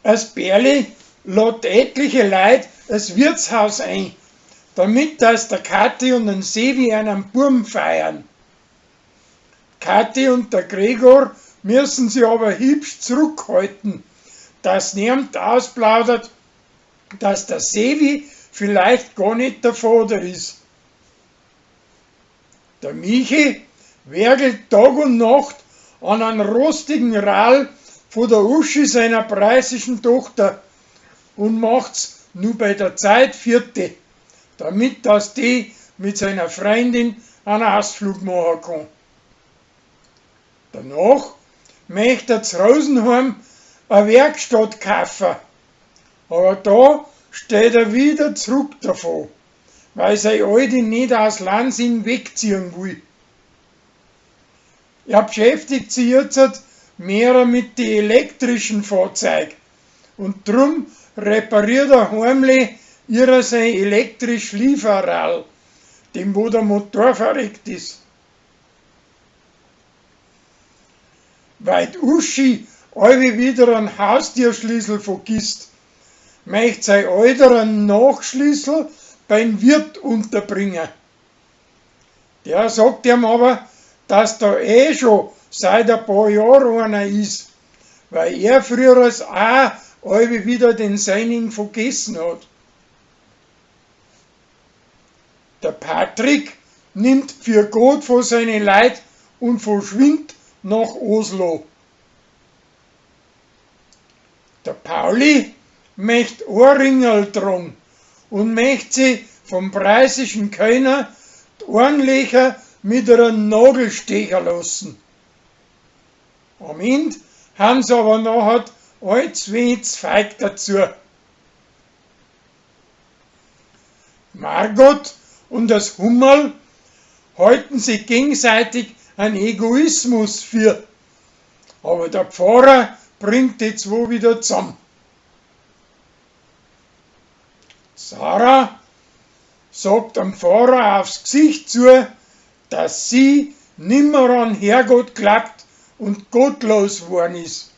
Das Bärli lädt etliche Leute das Wirtshaus ein, damit das der Kathi und den Sevi einen Burm feiern. Kathi und der Gregor müssen sie aber hübsch zurückhalten, dass niemand ausplaudert, dass der Sevi vielleicht gar nicht der Vater ist. Der Michi werkelt Tag und Nacht an einem rostigen Rall von der Uschi seiner preußischen Tochter und macht's nur bei der Zeit vierte, damit dass die mit seiner Freundin einen Ausflug machen kann. Danach möchte er zu Rosenheim eine Werkstatt kaufen, aber da steht er wieder zurück davon, weil seine Alte nicht aus Lansing wegziehen will. Er beschäftigt sich jetzt mehr mit den elektrischen Fahrzeugen und drum repariert er heimlich ihrer sein elektrisch Lieferrad, dem wo der Motor verreckt ist. Weil die Uschi alle wieder einen Haustierschlüssel vergisst, möchte sein Alter einen Nachschlüssel beim Wirt unterbringen. Der sagt ihm aber, dass da schon seit ein paar Jahren einer ist, weil er früher auch alle wieder den seinigen vergessen hat. Der Patrick nimmt für Gott von seinen Leuten und verschwindet nach Oslo. Der Pauli möchte Ohrringel tragen und möchte sie vom preußischen Kölner die Ohrenlöcher mit einem Nagel stechen lassen. Am Ende haben sie aber nachher alle zwei Zweig dazu. Margot und das Hummerl halten sich gegenseitig einen Egoismus für, aber der Pfarrer bringt die zwei wieder zusammen. Sarah sagt dem Pfarrer aufs Gesicht zu, dass sie nimmer an Herrgott glaubt und gottlos worden ist.